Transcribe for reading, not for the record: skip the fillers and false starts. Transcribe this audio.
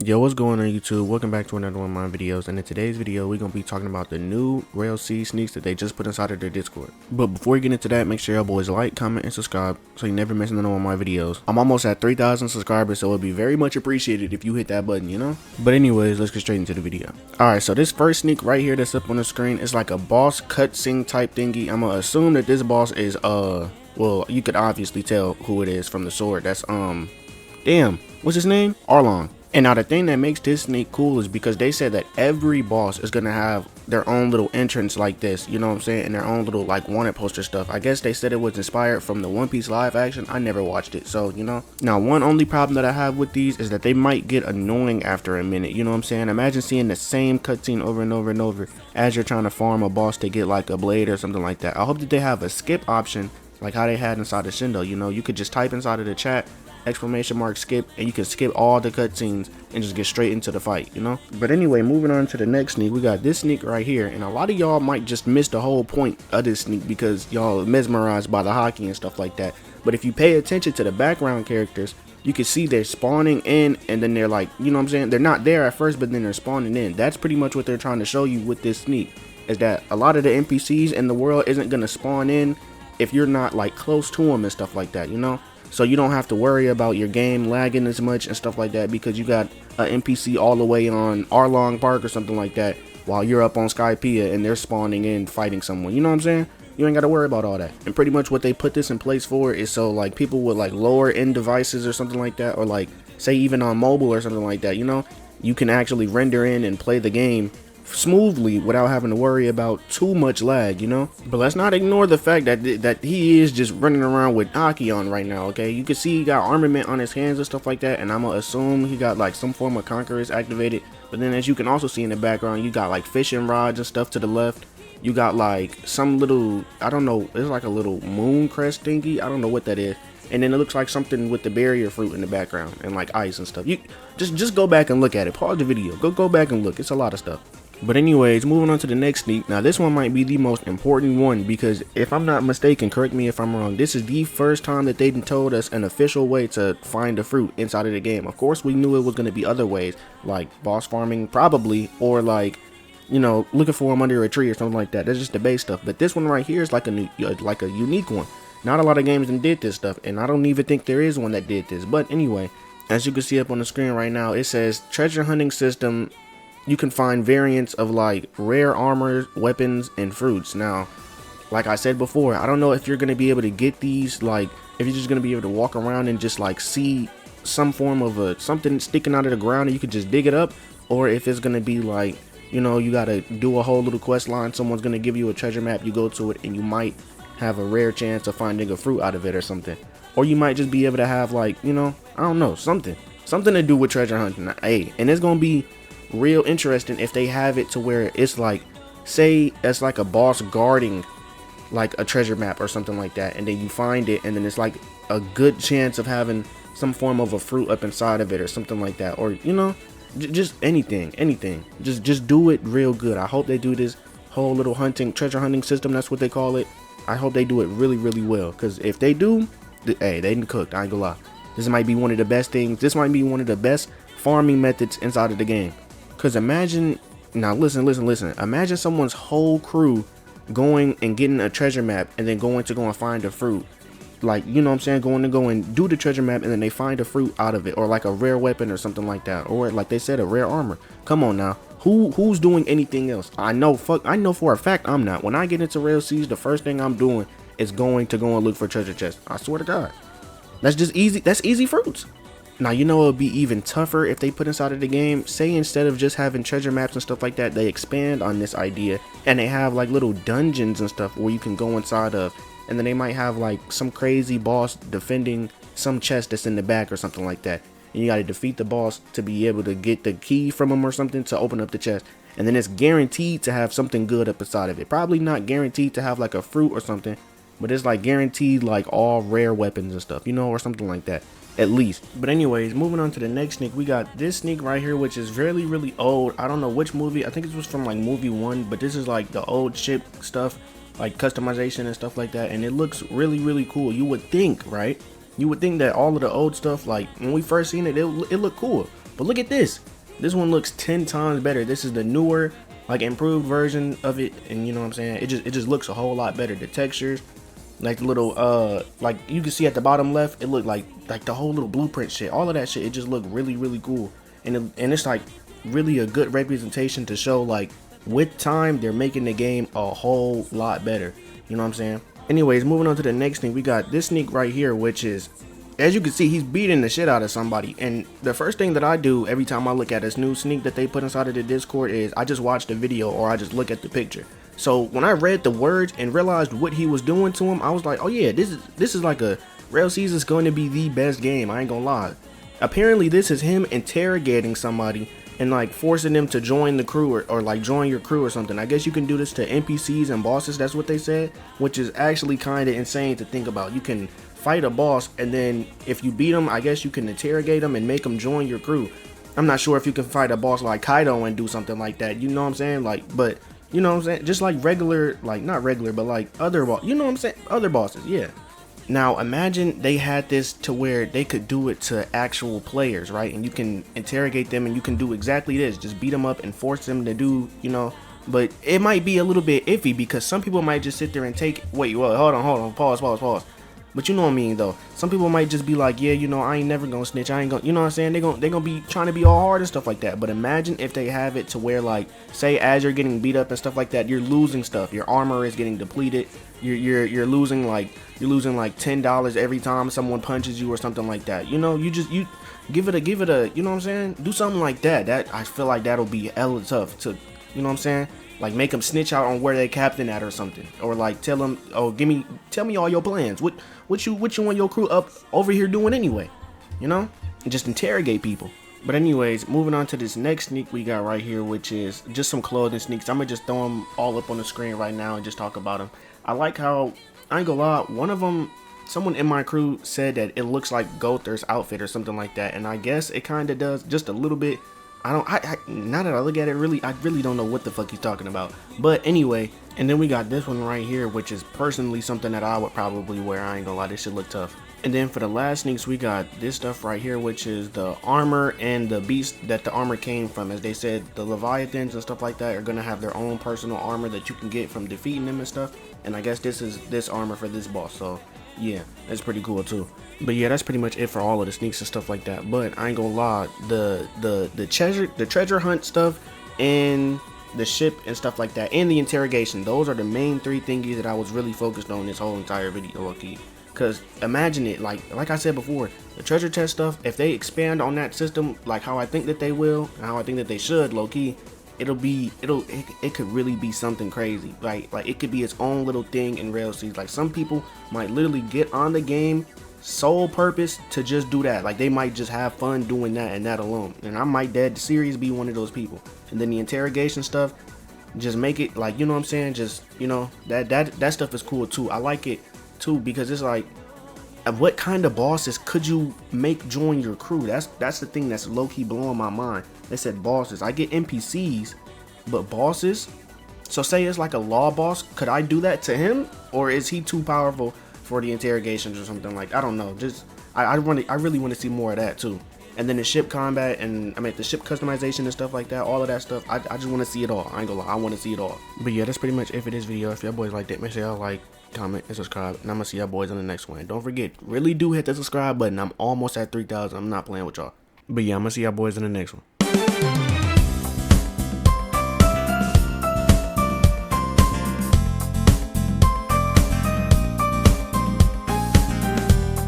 Yo, what's going on YouTube? Welcome back to another one of my videos, and in today's video we're going to be talking about the new Rell Seas sneaks that they just put inside of their Discord. But before we get into that, make sure y'all boys like, comment, and subscribe so you never miss another one of my videos. I'm almost at 3,000 subscribers, so it'd be very much appreciated if you hit that button, you know? But anyways, let's get straight into the video. Alright, so this first sneak right here that's up on the screen is like a boss cutscene type thingy. I'm gonna assume that this boss is well, you could obviously tell who it is from the sword. That's damn, what's his name? Arlong. And now the thing that makes this sneak cool is because they said that every boss is gonna have their own little entrance like this, you know what I'm saying, and their own little like wanted poster stuff. I guess they said it was inspired from the One Piece live action. I never watched it, so you know. Now one only problem that I have with these is that they might get annoying after a minute, you know what I'm saying. Imagine seeing the same cutscene over and over and over as you're trying to farm a boss to get like a blade or something like that. I hope that they have a skip option like how they had inside of Shindo. You know, you could just type inside of the chat ! skip, and you can skip all the cutscenes and just get straight into the fight, you know. But anyway, moving on to the next sneak, we got this sneak right here, and a lot of y'all might just miss the whole point of this sneak because y'all mesmerized by the hockey and stuff like that. But if you pay attention to the background characters, you can see they're spawning in, and then they're like, you know what I'm saying, they're not there at first, but then they're spawning in. That's pretty much what they're trying to show you with this sneak, is that a lot of the NPCs in the world isn't gonna spawn in if you're not like close to them and stuff like that, you know. So you don't have to worry about your game lagging as much and stuff like that because you got an NPC all the way on Arlong Park or something like that while you're up on Skypiea and they're spawning in fighting someone. You know what I'm saying? You ain't got to worry about all that. And pretty much what they put this in place for is so like people with like lower end devices or something like that, or like say even on mobile or something like that, you know, you can actually render in and play the game smoothly without having to worry about too much lag, you know. But let's not ignore the fact that he is just running around with hockey on right now. Okay, you can see he got armament on his hands and stuff like that, and I'm gonna assume he got like some form of concurrent activated. But then as you can also see in the background, you got like fishing rods and stuff to the left. You got like some little, I don't know, it's like a little moon crest thingy, I don't know what that is. And then it looks like something with the barrier fruit in the background and like ice and stuff. You just go back and look at it. Pause the video, go back and look. It's a lot of stuff. But anyways, moving on to the next sneak. Now this one might be the most important one because if I'm not mistaken, correct me if I'm wrong, this is the first time that they've told us an official way to find a fruit inside of the game. Of course we knew it was going to be other ways, like boss farming probably, or like, you know, looking for them under a tree or something like that. That's just the base stuff. But this one right here is like a unique one. Not a lot of games did this stuff, and I don't even think there is one that did this. But anyway, as you can see up on the screen right now, it says treasure hunting system. You can find variants of like rare armor, weapons, and fruits. Now, like I said before, I don't know if you're going to be able to get these, like if you're just going to be able to walk around and just like see some form of something sticking out of the ground and you could just dig it up, or if it's going to be like, you know, you got to do a whole little quest line. Someone's going to give you a treasure map, you go to it, and you might have a rare chance of finding a fruit out of it or something. Or you might just be able to have like, you know, I don't know, something to do with treasure hunting. Hey, and it's going to be real interesting if they have it to where it's like, say it's like a boss guarding like a treasure map or something like that, and then you find it, and then it's like a good chance of having some form of a fruit up inside of it or something like that, or you know, just anything, just do it real good. I hope they do this whole little treasure hunting system, that's what they call it. I hope they do it really well, because if they do, hey, they done cooked. I ain't gonna lie, this might be one of the best things. This might be one of the best farming methods inside of the game. Because imagine, now listen, imagine someone's whole crew going and getting a treasure map and then going to go and find a fruit. Like, you know what I'm saying, going to go and do the treasure map and then they find a fruit out of it, or like a rare weapon or something like that, or like they said, a rare armor. Come on now, who's doing anything else? I know for a fact I'm not. When I get into Rell Seas, the first thing I'm doing is going to go and look for treasure chests. I swear to God, that's just easy. That's easy fruits. Now, you know, it would be even tougher if they put inside of the game, say instead of just having treasure maps and stuff like that, they expand on this idea and they have like little dungeons and stuff where you can go inside of, and then they might have like some crazy boss defending some chest that's in the back or something like that, and you got to defeat the boss to be able to get the key from him or something to open up the chest, and then it's guaranteed to have something good up inside of it. Probably not guaranteed to have like a fruit or something, but it's like guaranteed like all rare weapons and stuff, you know, or something like that at least. But anyways, moving on to the next sneak, we got this sneak right here, which is really old. I don't know which movie. I think it was from like movie 1, but this is like the old ship stuff, like customization and stuff like that, and it looks really cool. You would think, right, you would think that all of the old stuff, like when we first seen it, it looked cool. But look at this. This one looks 10 times better. This is the newer, like improved version of it, and you know what I'm saying? It just looks a whole lot better. The textures, like the little like you can see at the bottom left, it looked like the whole little blueprint shit, all of that shit, it just looked really cool. And it's like really a good representation to show like with time they're making the game a whole lot better. You know what I'm saying? Anyways, moving on to the next thing, we got this sneak right here, which is, as you can see, he's beating the shit out of somebody. And the first thing that I do every time I look at this new sneak that they put inside of the Discord is I just watch the video or I just look at the picture. So when I read the words and realized what he was doing to him, I was like, oh yeah, this is like a Rell Seas is going to be the best game. I ain't gonna lie. Apparently this is him interrogating somebody and like forcing them to join the crew or like join your crew or something. I guess you can do this to NPCs and bosses, that's what they said, which is actually kind of insane to think about. You can fight a boss, and then if you beat them, I guess you can interrogate them and make them join your crew. I'm not sure if you can fight a boss like Kaido and do something like that, you know what I'm saying? Like, but you know what I'm saying, just like regular, like not regular, but like other boss, you know what I'm saying, other bosses, yeah. Now imagine they had this to where they could do it to actual players, right? And you can interrogate them and you can do exactly this, just beat them up and force them to do, you know. But it might be a little bit iffy because some people might just sit there and take, wait, well, hold on, pause. But you know what I mean though. Some people might just be like, yeah, you know, I ain't never gonna snitch. I ain't gonna, you know what I'm saying? They gonna be trying to be all hard and stuff like that. But imagine if they have it to where, like, say as you're getting beat up and stuff like that, you're losing stuff. Your armor is getting depleted. You're losing like $10 every time someone punches you or something like that. You know, you give it a, you know what I'm saying? Do something like that. That I feel like that'll be hella tough to, you know what I'm saying? Like make them snitch out on where they captain at or something, or like tell them, oh, tell me all your plans. What you and your crew up over here doing anyway? You know, and just interrogate people. But anyways, moving on to this next sneak we got right here, which is just some clothing sneaks. I'm gonna just throw them all up on the screen right now and just talk about them. I like how, I ain't gonna lie, one of them, someone in my crew said that it looks like Gother's outfit or something like that, and I guess it kind of does just a little bit. Now that I look at it, I really don't know what the fuck he's talking about. But anyway, and then we got this one right here, which is personally something that I would probably wear. I ain't gonna lie, this shit look tough. And then for the last sneaks, we got this stuff right here, which is the armor and the beast that the armor came from. As they said, the Leviathans and stuff like that are gonna have their own personal armor that you can get from defeating them and stuff. And I guess this is this armor for this boss, so yeah, that's pretty cool too. But yeah, that's pretty much it for all of the sneaks and stuff like that. But I ain't gonna lie, the treasure hunt stuff and the ship and stuff like that and the interrogation, those are the main three thingies that I was really focused on this whole entire video, low-key. Because imagine it, like I said before, the treasure chest stuff, if they expand on that system like how I think that they will and how I think that they should, low-key, it could really be something crazy. Like it could be its own little thing in Rell Seas. Like some people might literally get on the game sole purpose to just do that. Like they might just have fun doing that and that alone. And I might dead serious be one of those people. And then the interrogation stuff, just make it like, you know what I'm saying, just, you know, that stuff is cool too. I like it too because it's like, what kind of bosses could you make join your crew? That's the thing that's low-key blowing my mind. They said bosses. I get NPCs, but bosses? So say it's like a law boss, could I do that to him? Or is he too powerful for the interrogations or something? Like, I don't know. Just I really want to see more of that too. And then the ship combat and the ship customization and stuff like that, all of that stuff, I just want to see it all. I ain't gonna lie, I want to see it all. But yeah, that's pretty much it for this video. If y'all boys liked it, make sure y'all like, comment, and subscribe. And I'm gonna see y'all boys on the next one. Don't forget, really do hit the subscribe button. I'm almost at 3,000. I'm not playing with y'all. But yeah, I'm gonna see y'all boys in the next one.